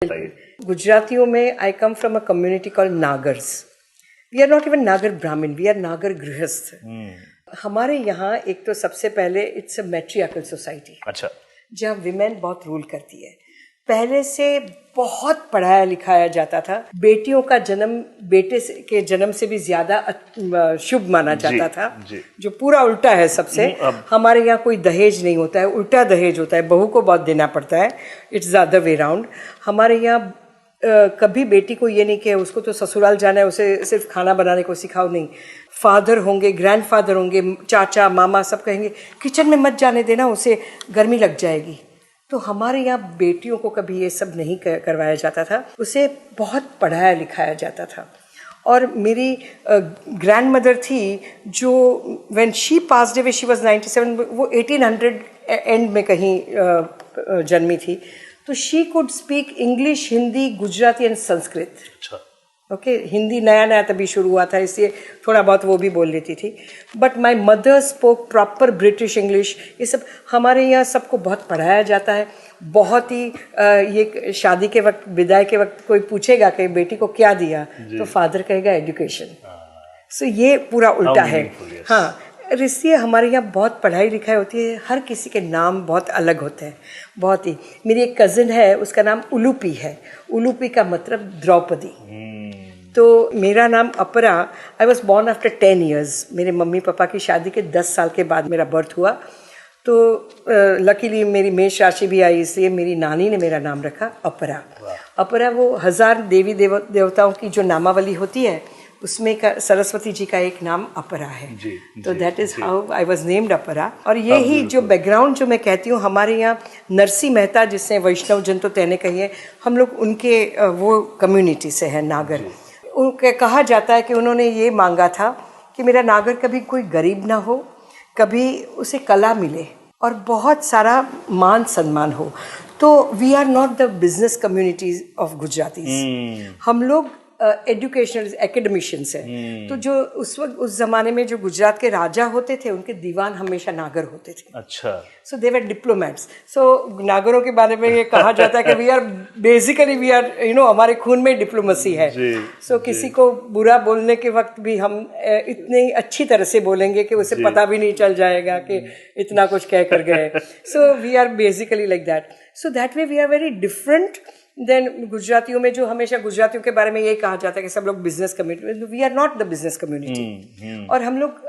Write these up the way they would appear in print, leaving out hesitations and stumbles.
गुजरातियों में I come from a community called Nagars. We are not even Nagar Brahmin, we are नागर गृहस्थ. हमारे यहाँ एक तो सबसे पहले इट्स अ मैट्रियार्कल सोसाइटी. अच्छा. जहाँ विमेन बहुत रूल करती है. पहले से बहुत पढ़ाया लिखाया जाता था. बेटियों का जन्म बेटे के जन्म से भी ज्यादा शुभ माना जाता था. जो पूरा उल्टा है सबसे. हमारे यहाँ कोई दहेज नहीं होता है, उल्टा दहेज होता है. बहू को बहुत देना पड़ता है. It's the other way round. हमारे यहाँ कभी बेटी को ये नहीं कि उसको तो ससुराल जाना है, उसे सिर्फ खाना बनाने को सिखाओ. नहीं, फादर होंगे, ग्रैंडफादर होंगे, चाचा मामा सब कहेंगे किचन में मत जाने देना, उसे गर्मी लग जाएगी. तो हमारे यहाँ बेटियों को कभी ये सब नहीं करवाया जाता था. उसे बहुत पढ़ाया लिखाया जाता था. और मेरी ग्रैंड मदर थी जो when she passed away she was 97, वो 1800 एंड में कहीं जन्मी थी. तो she could speak English, Hindi, Gujarati and Sanskrit. अच्छा. ओके, हिंदी नया नया तभी शुरू हुआ था, इसलिए थोड़ा बहुत वो भी बोल लेती थी. But my mother spoke proper British English. ये सब हमारे यहाँ सबको बहुत पढ़ाया जाता है. बहुत ही ये शादी के वक्त, विदाई के वक्त कोई पूछेगा कि बेटी को क्या दिया, तो फादर कहेगा एजुकेशन. सो ये पूरा उल्टा है. हाँ, इसलिए हमारे यहाँ बहुत पढ़ाई लिखाई होती है. हर किसी के नाम बहुत अलग होते हैं. बहुत ही. मेरी एक कज़न है, उसका नाम उलूपी है. उलूपी का मतलब द्रौपदी. तो मेरा नाम अपरा. I was born after 10 years. मेरे मम्मी पापा की शादी के 10 साल के बाद मेरा बर्थ हुआ. तो लकीली मेरी मेष राशि भी आई, इसलिए मेरी नानी ने मेरा नाम रखा अपरा. अपरा वो 1000 देवी देवताओं की जो नामावली होती है, उसमें का सरस्वती जी का एक नाम अपरा है. तो that is how I was named अपरा. और ये ही जो बैकग्राउंड जो मैं कहती हूँ, हमारे यहाँ नरसी मेहता, जिससे वैष्णव जन तो तैने कहिए, हम लोग उनके वो कम्युनिटी से हैं, नागर. उनके कहा जाता है कि उन्होंने ये मांगा था कि मेरा नागर कभी कोई गरीब ना हो, कभी उसे कला मिले और बहुत सारा मान सम्मान हो. तो we are not the business communities of Gujaratis. हम लोग एजुकेशनल एकेडमिशियंस हैं. तो जो उस वक्त उस जमाने में जो गुजरात के राजा होते थे, उनके दीवान हमेशा नागर होते थे. अच्छा. सो दे वर डिप्लोमेट्स. सो नागरों के बारे में ये कहा जाता है कि we are basically we are हमारे खून में डिप्लोमेसी है. सो किसी को बुरा बोलने के वक्त भी हम इतनी अच्छी तरह से बोलेंगे कि उसे पता भी नहीं चल जाएगा कि इतना कुछ कह कर गए. So we are basically like that. So that way we are very different than गुजरातियों में, जो हमेशा गुजरातियों के बारे में यही कहा जाता है कि सब लोग business community. We are not the business community. और हम लोग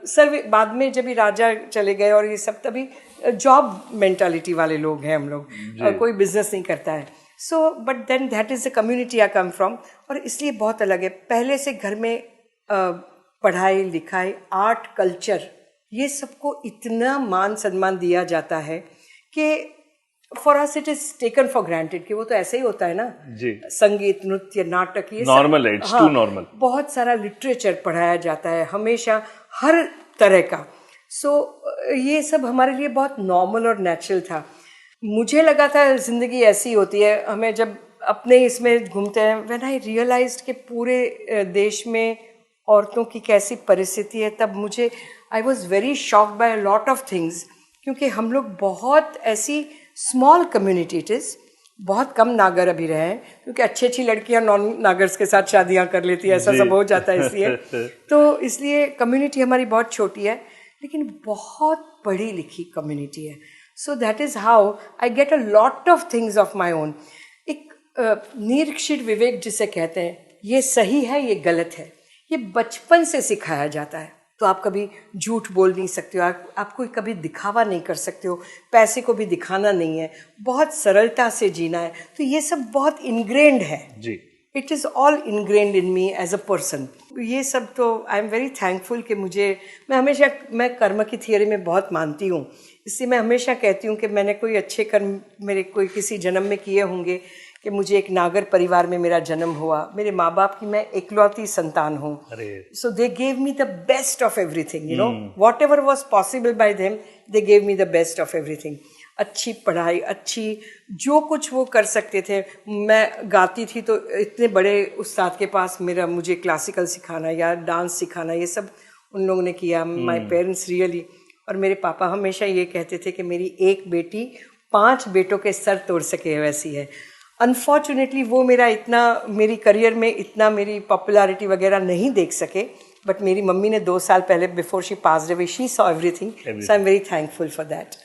सर्व बाद में जब भी राजा चले गए और ये सब, तभी जॉब मेंटालिटी वाले लोग हैं हम लोग. कोई बिजनेस नहीं करता है. So but then that is the community I come from. और इसलिए बहुत अलग है. पहले से घर में पढ़ाई लिखाई, आर्ट, कल्चर, ये सबको इतना मान सम्मान दिया जाता है कि for us it is taken for granted कि वो तो ऐसे ही होता है ना जी. संगीत, नृत्य, नाटक, ये नॉर्मल है. It's too normal. बहुत सारा लिटरेचर पढ़ाया जाता है हमेशा, हर तरह का. सो ये सब हमारे लिए बहुत नॉर्मल और नेचुरल था. मुझे लगा था जिंदगी ऐसी होती है. हमें जब अपने इसमें घूमते हैं, व्हेन आई रियलाइज्ड कि पूरे देश में औरतों की कैसी परिस्थिति है, तब मुझे I was very shocked by a lot of things. क्योंकि हम लोग बहुत ऐसी स्मॉल कम्युनिटी, इट इज बहुत कम नागर अभी रहे हैं, क्योंकि अच्छी अच्छी लड़कियां नॉन नागर्स के साथ शादियां कर लेती है, ऐसा सब हो जाता है. इसलिए तो इसलिए कम्युनिटी हमारी बहुत छोटी है, लेकिन बहुत पढ़ी लिखी कम्युनिटी है. So that is how I get a lot of things of my own. एक निरीक्षित विवेक जिसे कहते हैं, ये सही है, ये गलत है, ये बचपन से सिखाया जाता है. तो आप कभी झूठ बोल नहीं सकते हो, आप कोई कभी दिखावा नहीं कर सकते हो, पैसे को भी दिखाना नहीं है, बहुत सरलता से जीना है. तो ये सब बहुत इनग्रेन्ड है जी. It is all ingrained in me as a person. ये सब तो आई एम वेरी थैंकफुल कि मैं कर्म की थियरी में बहुत मानती हूँ. इसलिए मैं हमेशा कहती हूँ कि मैंने कोई अच्छे कर्म मेरे कोई किसी जन्म में किए होंगे, कि मुझे एक नागर परिवार में मेरा जन्म हुआ. मेरे माँ बाप की मैं इकलौती संतान हूँ. So they gave me the best of everything. Whatever was possible by them, they gave me the best of everything. अच्छी पढ़ाई, अच्छी जो कुछ वो कर सकते थे. मैं गाती थी तो इतने बड़े उस्ताद के पास मुझे क्लासिकल सिखाना या डांस सिखाना, ये सब उन लोगों ने किया. My parents really. और मेरे पापा हमेशा ये कहते थे कि मेरी एक बेटी 5 बेटों के सर तोड़ सके वैसी है. अनफॉर्चुनेटली वो मेरी करियर में इतना मेरी पॉपुलैरिटी वगैरह नहीं देख सके, बट मेरी मम्मी ने 2 साल पहले before she passed away she saw everything, so I am very thankful for that.